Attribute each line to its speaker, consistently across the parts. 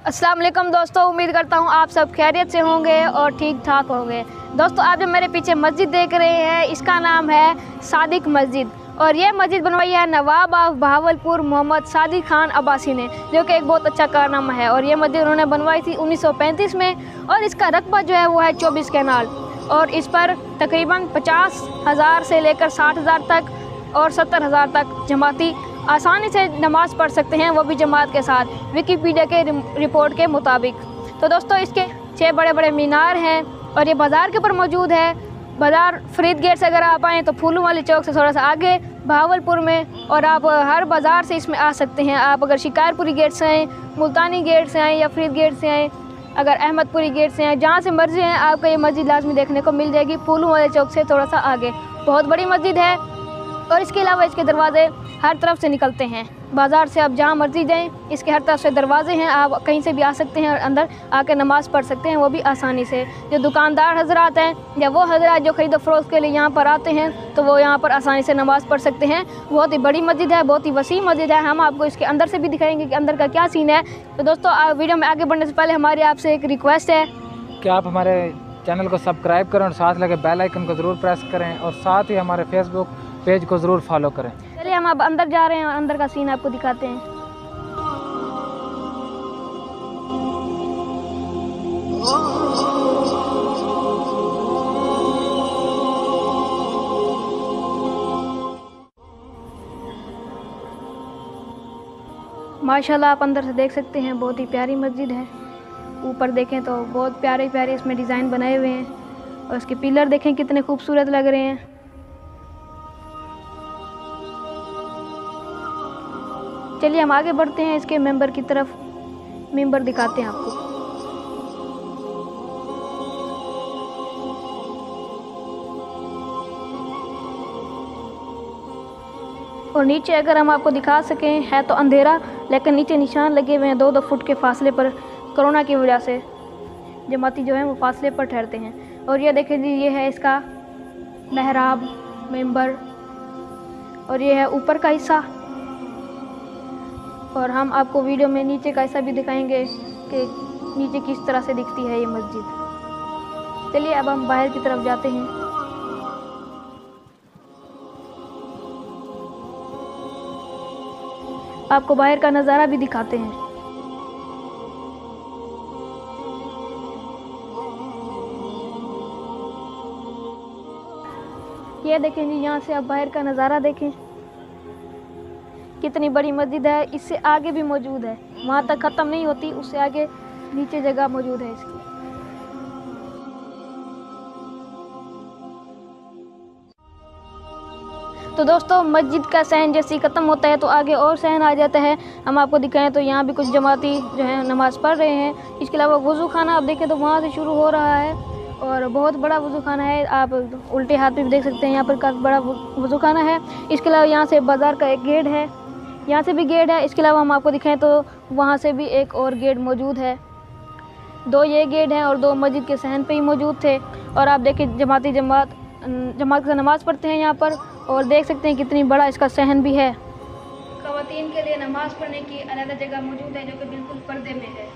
Speaker 1: अस्सलाम वालेकुम दोस्तों, उम्मीद करता हूँ आप सब खैरियत से होंगे और ठीक ठाक होंगे। दोस्तों, आप जो मेरे पीछे मस्जिद देख रहे हैं, इसका नाम है सादिक मस्जिद और ये मस्जिद बनवाई है नवाब ऑफ बहावलपुर मोहम्मद सादिक खान अब्बासी ने, जो कि एक बहुत अच्छा कारनामा है। और ये मस्जिद उन्होंने बनवाई थी 1935 में और इसका रकबा जो है वो है 24 कैनाल और इस पर तकरीबन 50,000 से लेकर 60,000 तक और 70,000 तक जमाती आसानी से नमाज़ पढ़ सकते हैं, वो भी जमात के साथ, विकीपीडिया के रिपोर्ट के मुताबिक। तो दोस्तों, इसके 6 बड़े बड़े मीनार हैं और ये बाज़ार के ऊपर मौजूद है। बाज़ार फरीद गेट से अगर आप आएँ तो फूलों वाली चौक से थोड़ा सा आगे बहावलपुर में, और आप हर बाज़ार से इसमें आ सकते हैं। आप अगर शिकारपुरी गेट से आएँ, मुल्तानी गेट से आएँ या फरीद गेट से आएँ, अगर अहमदपुरी गेट से आएँ, जहाँ से मर्जी हैं आपको ये मस्जिद लाजमी देखने को मिल जाएगी। फूलों वाले चौक से थोड़ा सा आगे बहुत बड़ी मस्जिद है और इसके अलावा इसके दरवाज़े हर तरफ से निकलते हैं। बाज़ार से आप जहाँ मर्जी जाएं, इसके हर तरफ से दरवाजे हैं, आप कहीं से भी आ सकते हैं और अंदर आकर नमाज़ पढ़ सकते हैं, वो भी आसानी से। जो दुकानदार हजरात हैं या वो हजरात जो ख़रीदो फरोख्त के लिए यहाँ पर आते हैं, तो वो यहाँ पर आसानी से नमाज़ पढ़ सकते हैं। बहुत ही बड़ी मस्जिद है, बहुत ही वसी मस्जिद है। हम आपको इसके अंदर से भी दिखाएंगे कि अंदर का क्या सीन है। तो दोस्तों, वीडियो में आगे बढ़ने से पहले हमारी आपसे एक रिक्वेस्ट है
Speaker 2: कि आप हमारे चैनल को सब्सक्राइब करें और साथ लगे बेल आइकन को ज़रूर प्रेस करें और साथ ही हमारे फेसबुक पेज को ज़रूर फॉलो करें।
Speaker 1: चलिए हम अब अंदर जा रहे हैं और अंदर का सीन आपको दिखाते हैं। माशाल्लाह, आप अंदर से देख सकते हैं, बहुत ही प्यारी मस्जिद है। ऊपर देखें तो बहुत प्यारे प्यारे इसमें डिज़ाइन बनाए हुए हैं और इसके पिलर देखें कितने खूबसूरत लग रहे हैं। चलिए हम आगे बढ़ते हैं, इसके मेंबर की तरफ, मेंबर दिखाते हैं आपको। और नीचे अगर हम आपको दिखा सकें, है तो अंधेरा लेकिन नीचे निशान लगे हुए हैं 2-2 फुट के फासले पर। कोरोना की वजह से जमाती जो है वो फासले पर ठहरते हैं। और ये देखें जी, ये है इसका मेहराब, मेंबर, और ये है ऊपर का हिस्सा। और हम आपको वीडियो में नीचे का हिस्सा भी दिखाएंगे कि नीचे किस तरह से दिखती है ये मस्जिद। चलिए अब हम बाहर की तरफ जाते हैं। आपको बाहर का नज़ारा भी दिखाते हैं। ये देखें जी, यहाँ से आप बाहर का नज़ारा देखें, कितनी बड़ी मस्जिद है। इससे आगे भी मौजूद है, वहाँ तक ख़त्म नहीं होती, उससे आगे नीचे जगह मौजूद है इसकी। तो दोस्तों, मस्जिद का सहन जैसे ही ख़त्म होता है तो आगे और सहन आ जाता है। हम आपको दिखाएं तो यहाँ भी कुछ जमाती जो है नमाज़ पढ़ रहे हैं। इसके अलावा वज़ू खाना आप देखें तो वहाँ से शुरू हो रहा है और बहुत बड़ा वज़ू खाना है। आप उल्टे हाथ पे भी देख सकते हैं, यहाँ पर काफ़ी बड़ा वज़ू खाना है। इसके अलावा यहाँ से बाज़ार का एक गेट है, यहाँ से भी गेट है। इसके अलावा हम आपको दिखाएं तो वहाँ से भी एक और गेट मौजूद है। 2 ये गेट हैं और 2 मस्जिद के सहन पे ही मौजूद थे। और आप देखिए, जमात से नमाज़ पढ़ते हैं यहाँ पर, और देख सकते हैं कितनी बड़ा इसका सहन भी है। ख़वातीन के लिए नमाज़ पढ़ने की अलग जगह मौजूद है जो कि बिल्कुल पर्दे में है।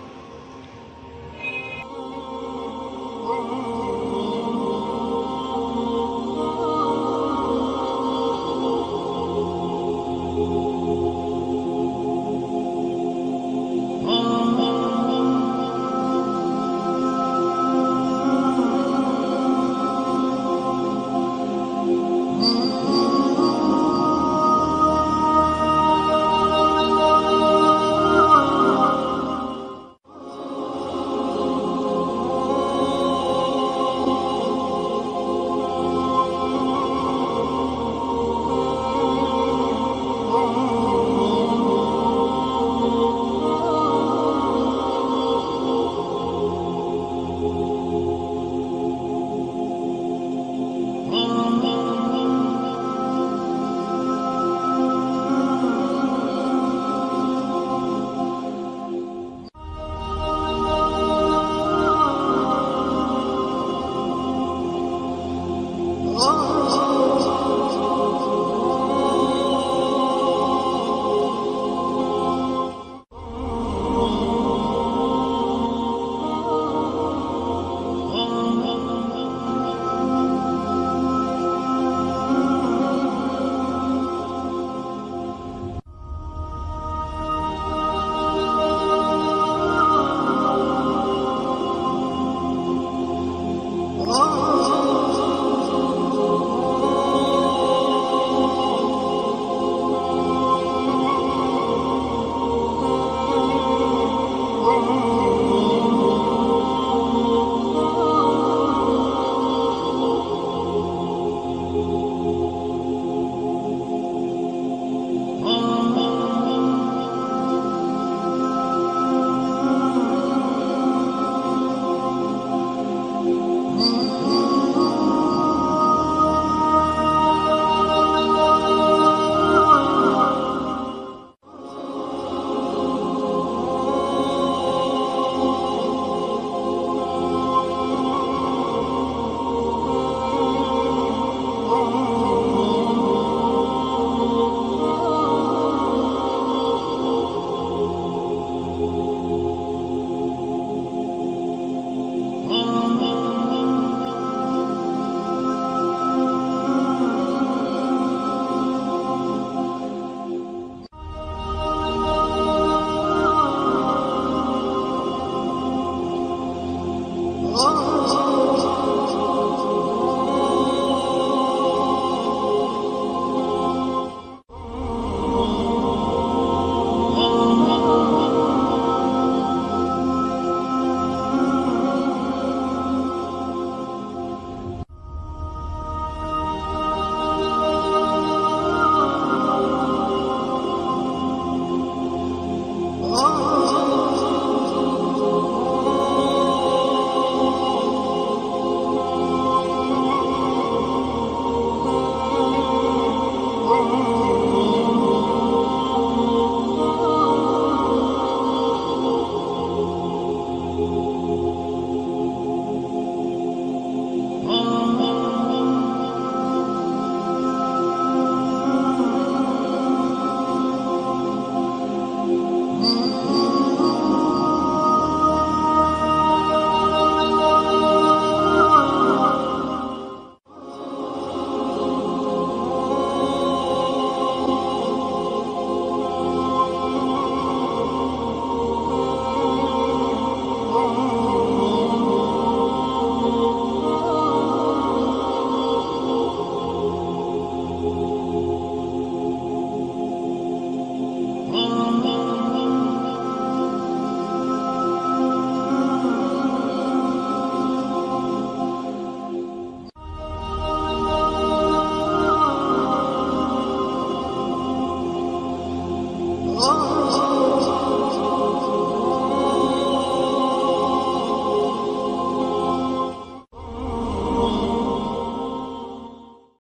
Speaker 3: oh,